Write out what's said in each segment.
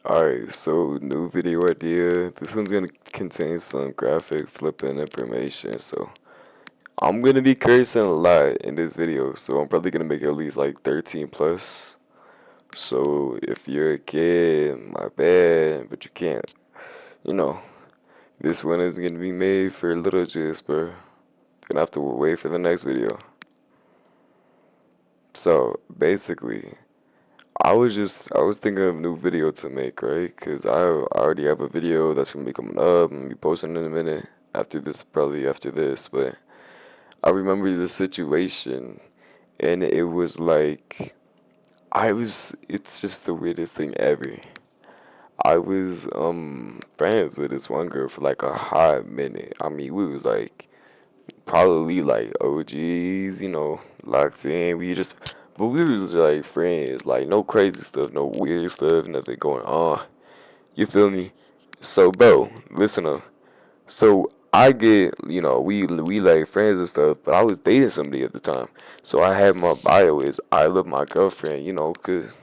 Alright, so new video idea. This one's gonna contain some graphic flipping information, so I'm gonna be cursing a lot in this video, so I'm probably gonna make it at least like 13 plus. So if you're a kid, my bad, but you can't. You know, this one is gonna be made for little Jizz, bro. Gonna have to wait for the next video. So basically, I was thinking of a new video to make, right? Cause I already have a video that's gonna be coming up and be posting in a minute after this, probably after this. But I remember the situation, and it was like It's just the weirdest thing ever. I was friends with this one girl for like a hot minute. I mean, we was like probably like OGs, locked in. But we was like friends, like no crazy stuff, no weird stuff, nothing going on. You feel me? So, bro, listen up. So I get, we like friends and stuff, but I was dating somebody at the time. So I had my bio is I love my girlfriend, 'cause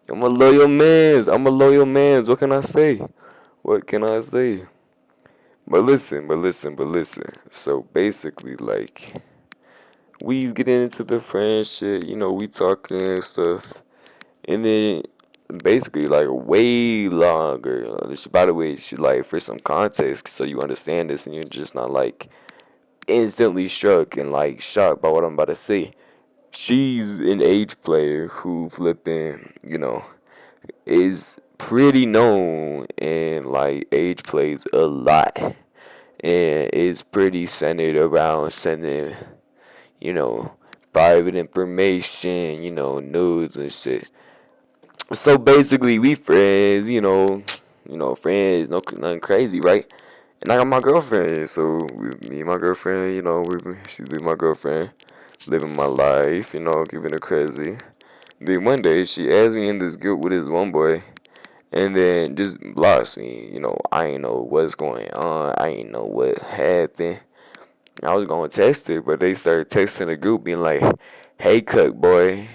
I'm a loyal man's. I'm a loyal man's. What can I say? What can I say? But listen. So basically, like, we getting into the friendship, we talking and stuff. And then basically like way longer. By the way, she like for some context so you understand this and you're just not like instantly struck and like shocked by what I'm about to say. She's an age player who flipping, is pretty known and like age plays a lot and is pretty centered around sending, you know, private information, nudes and shit. So basically, we friends, friends, no nothing crazy, right? And I got my girlfriend, so me and my girlfriend, she's with my girlfriend, living my life, keeping it crazy. Then one day she asked me in this group with this one boy, and then just lost me. I ain't know what's going on. I ain't know what happened. I was gonna text her, but they started texting the group, being like, "Hey, cook boy."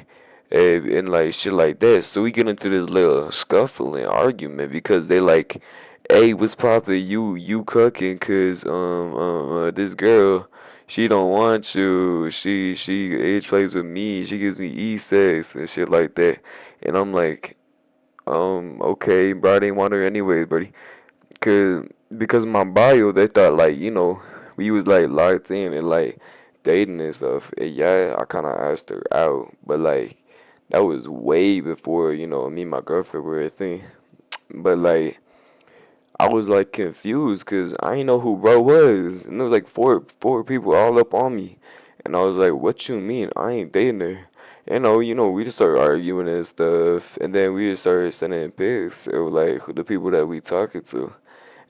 And like shit like that. So we get into this little scuffling argument because they like, hey, what's poppin'? You cooking? Cause this girl, she don't want you. She age plays with me. She gives me sex and shit like that. And I'm like, okay, bro, I didn't want her anyway, buddy. Cause because my bio, they thought like we was like locked in and like dating and stuff. And yeah, I kind of asked her out, but like that was way before me and my girlfriend were a thing. But like I was like confused because I didn't know who bro was, and there was like four people all up on me, and I was like, "What you mean? I ain't dating her." We just started arguing and stuff, and then we just started sending pics of like the people that we talking to.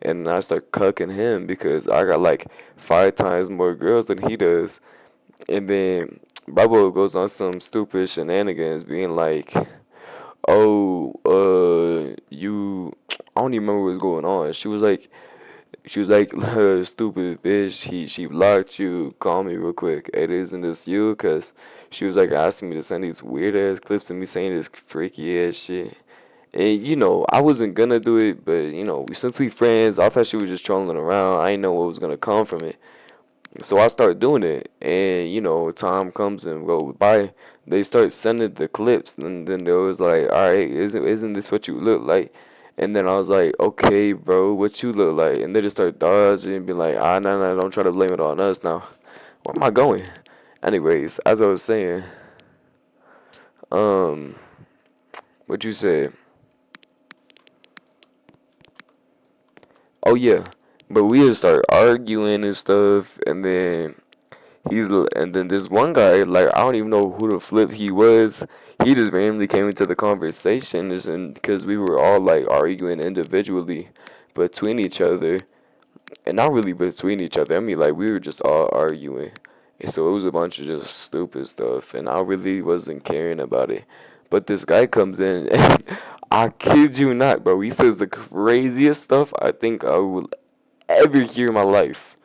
And I start cucking him because I got like 5 times more girls than he does. And then Bubba goes on some stupid shenanigans, being like, "Oh, you." I don't even remember what was going on. She was like, "Stupid bitch. She blocked you. Call me real quick. It isn't this you?" Cause she was like asking me to send these weird ass clips of me saying this freaky ass shit. And I wasn't gonna do it, but since we friends, I thought she was just trolling around. I didn't know what was gonna come from it. So I started doing it, and time comes and go by. They start sending the clips, and then they was like, "All right, isn't this what you look like?" And then I was like, "Okay, bro, what you look like?" And they just start dodging and be like, "Ah, no, don't try to blame it on us now." Where am I going? Anyways, as I was saying, um, what you said? Oh yeah, but we just start arguing and stuff, and then and then this one guy, like I don't even know who the flip he was. He just randomly came into the conversation, and because we were all like arguing individually between each other, and not really between each other. I mean, like we were just all arguing, and so it was a bunch of just stupid stuff, and I really wasn't caring about it. But this guy comes in, and I kid you not, bro. He says the craziest stuff I think I will ever hear in my life.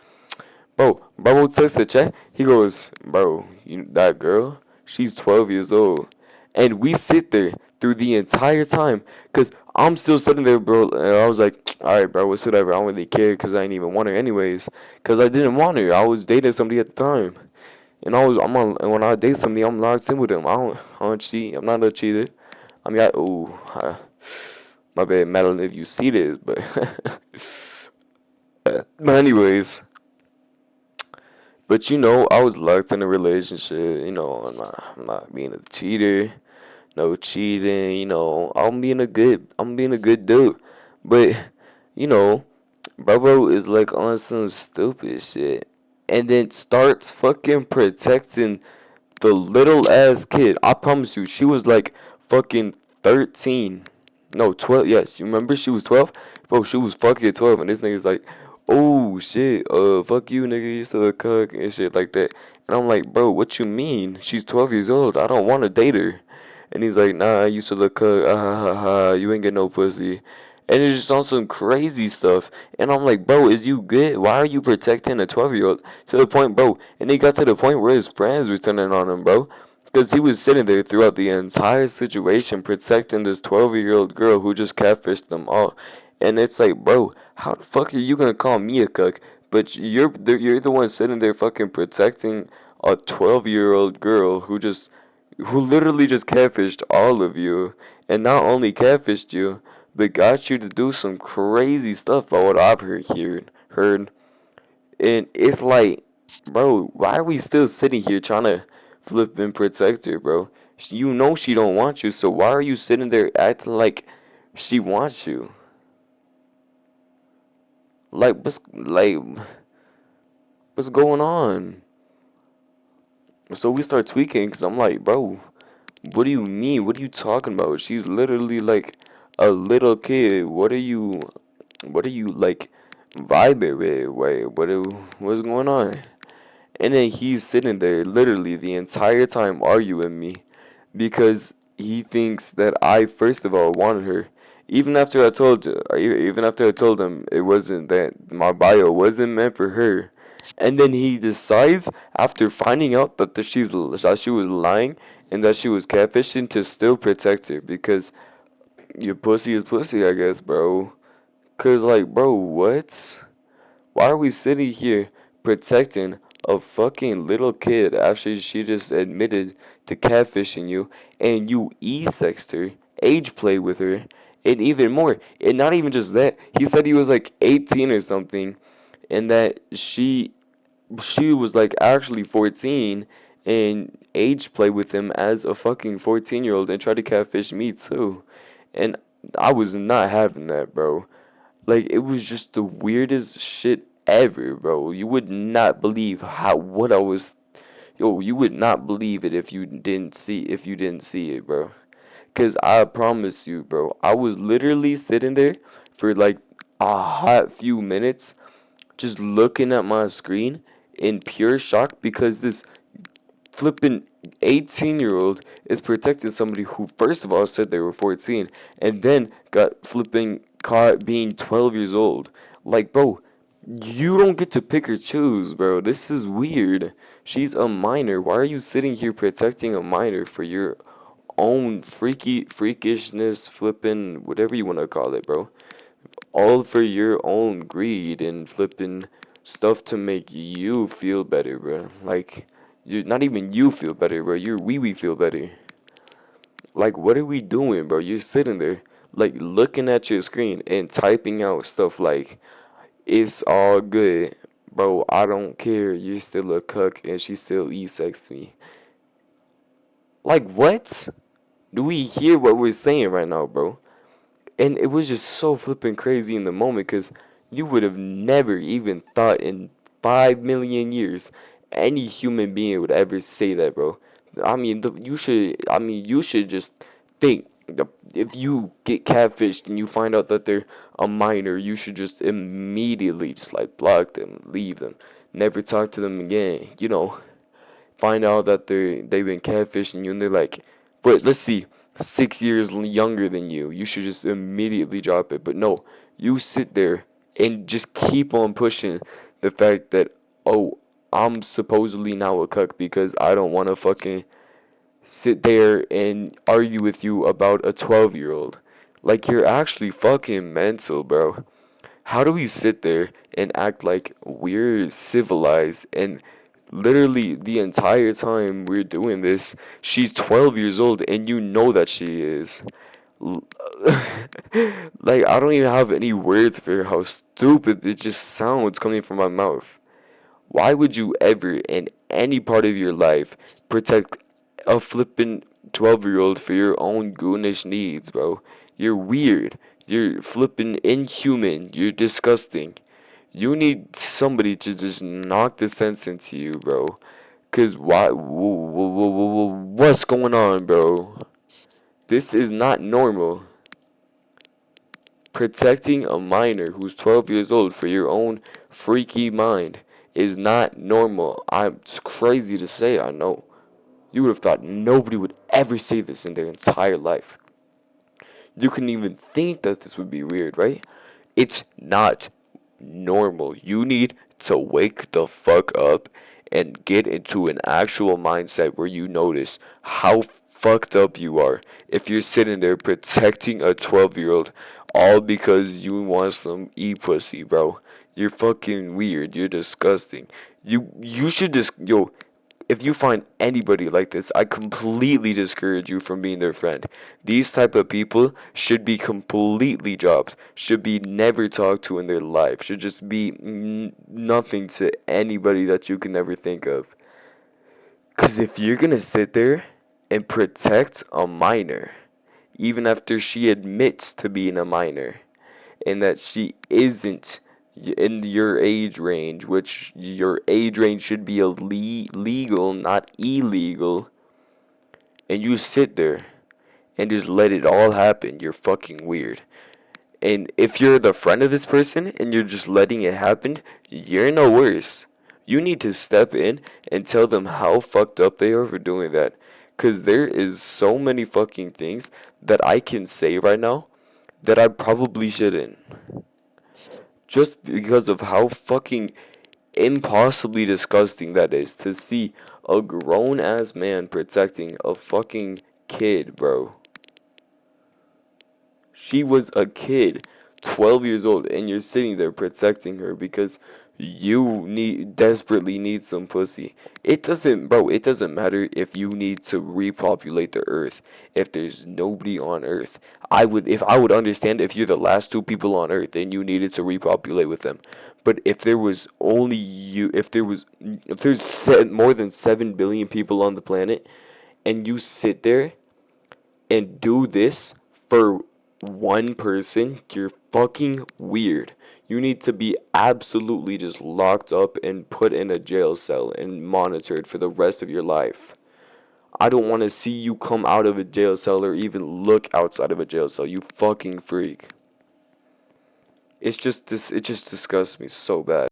Bro texts the chat. He goes, bro, that girl, she's 12 years old. And we sit there through the entire time. Cause I'm still sitting there, bro. And I was like, all right, bro, it's whatever. I don't really care, cause I didn't even want her anyways. Cause I didn't want her. I was dating somebody at the time, and and when I date somebody, I'm locked in with them. I don't cheat. I'm not a cheater. I mean, my bad, Madeline, if you see this, but but anyways, but I was locked in a relationship. I'm not being a cheater. No cheating. I'm being a good dude. But you know, Bobo is like on some stupid shit, and then starts fucking protecting the little ass kid. I promise you, she was like fucking 13. No, 12. Yes, you remember she was 12? Bro, she was fucking 12, and this nigga's like, oh shit, fuck you, nigga, you still a cuck, and shit like that. And I'm like, bro, what you mean? She's 12 years old. I don't want to date her. And he's like, nah, you still a cuck, ah ha ha ha, you ain't get no pussy. And it's just on some crazy stuff. And I'm like, bro, is you good? Why are you protecting a 12-year-old? To the point, bro. And it got to the point where his friends were turning on him, bro. Because he was sitting there throughout the entire situation protecting this 12-year-old girl who just catfished them all. And it's like, bro, how the fuck are you going to call me a cuck? But you're the one sitting there fucking protecting a 12-year-old girl who literally just catfished all of you. And not only catfished you, but got you to do some crazy stuff by what I've heard. And it's like, bro, why are we still sitting here trying to flip and protect her, bro? You know she don't want you, so why are you sitting there acting like she wants you? What's going on? So we start tweaking, cause I'm like, bro, what do you mean? What are you talking about? She's literally like a little kid. What are you like vibing with? Wait, what's going on? And then he's sitting there literally the entire time arguing me because he thinks that I first of all wanted her. Even after I told him it wasn't, that my bio wasn't meant for her. And then he decides after finding out that she was lying and that she was catfishing to still protect her because your pussy is pussy, I guess, bro. Cause like, bro, what? Why are we sitting here protecting a fucking little kid after she just admitted to catfishing you and you e-sexed her, age play with her, and even more? And not even just that, he said he was like 18 or something, and that she was like actually 14 and age play with him as a fucking 14-year-old and tried to catfish me too. And I was not having that, bro. Like it was just the weirdest shit ever, bro. You would not believe how what I was. Yo, you would not believe it if you didn't see it, bro. Cause I promise you, bro, I was literally sitting there for like a hot few minutes, just looking at my screen in pure shock because this flipping 18-year-old is protecting somebody who first of all said they were 14 and then got flipping caught being 12 years old. Like, bro, you don't get to pick or choose, bro. This is weird. She's a minor. Why are you sitting here protecting a minor for your own freakishness, flipping whatever you want to call it, bro? All for your own greed and flipping stuff to make you feel better, bro. Like, you not even you feel better, bro. Your wee feel better. Like, what are we doing, bro? You're sitting there, like, looking at your screen and typing out stuff like, it's all good. Bro, I don't care. You're still a cuck and she still e-sex me. Like, what? Do we hear what we're saying right now, bro? And it was just so flipping crazy in the moment because you would have never even thought in 5 million years any human being would ever say that, bro. You should just think if you get catfished and you find out that they're a minor, you should just immediately just like block them, leave them, never talk to them again. Find out that they've been catfishing you and they're like, but let's see, 6 years younger than you. You should just immediately drop it. But no, you sit there and just keep on pushing the fact that, oh, I'm supposedly now a cuck because I don't want to fucking sit there and argue with you about a 12-year-old. Like, you're actually fucking mental, bro. How do we sit there and act like we're civilized and literally the entire time we're doing this, she's 12 years old and you know that she is. L- like, I don't even have any words for how stupid it just sounds coming from my mouth. Why would you ever, in any part of your life, protect a flippin' 12-year-old for your own goonish needs, bro? You're weird. You're flippin' inhuman. You're disgusting. You need somebody to just knock the sense into you, bro. Cause why? What's going on, bro? This is not normal. Protecting a minor who's 12 years old for your own freaky mind is not normal. It's crazy to say, I know. You would have thought nobody would ever say this in their entire life. You couldn't even think that this would be weird, right? It's not normal. You need to wake the fuck up and get into an actual mindset where you notice how fucked up you are if you're sitting there protecting a 12-year-old all because you want some pussy, bro. You're fucking weird. You're disgusting. You should just yo if you find anybody like this, I completely discourage you from being their friend. These type of people should be completely dropped, should be never talked to in their life, should just be nothing to anybody that you can ever think of. Because if you're gonna sit there and protect a minor, even after she admits to being a minor, and that she isn't in your age range, which your age range should be legal, not illegal, and you sit there and just let it all happen, you're fucking weird. And if you're the friend of this person and you're just letting it happen, you're no worse. You need to step in and tell them how fucked up they are for doing that. Because there is so many fucking things that I can say right now that I probably shouldn't. Just because of how fucking impossibly disgusting that is to see a grown ass man protecting a fucking kid, bro. She was a kid, 12 years old, and you're sitting there protecting her because you desperately need some pussy. It doesn't matter if you need to repopulate the earth if there's nobody on earth. If I would understand if you're the last two people on earth and you needed to repopulate with them. But if there was only you, if there's more than 7 billion people on the planet and you sit there and do this for one person, you're fucking weird. You need to be absolutely just locked up and put in a jail cell and monitored for the rest of your life. I don't want to see you come out of a jail cell or even look outside of a jail cell, you fucking freak. It just disgusts me so bad.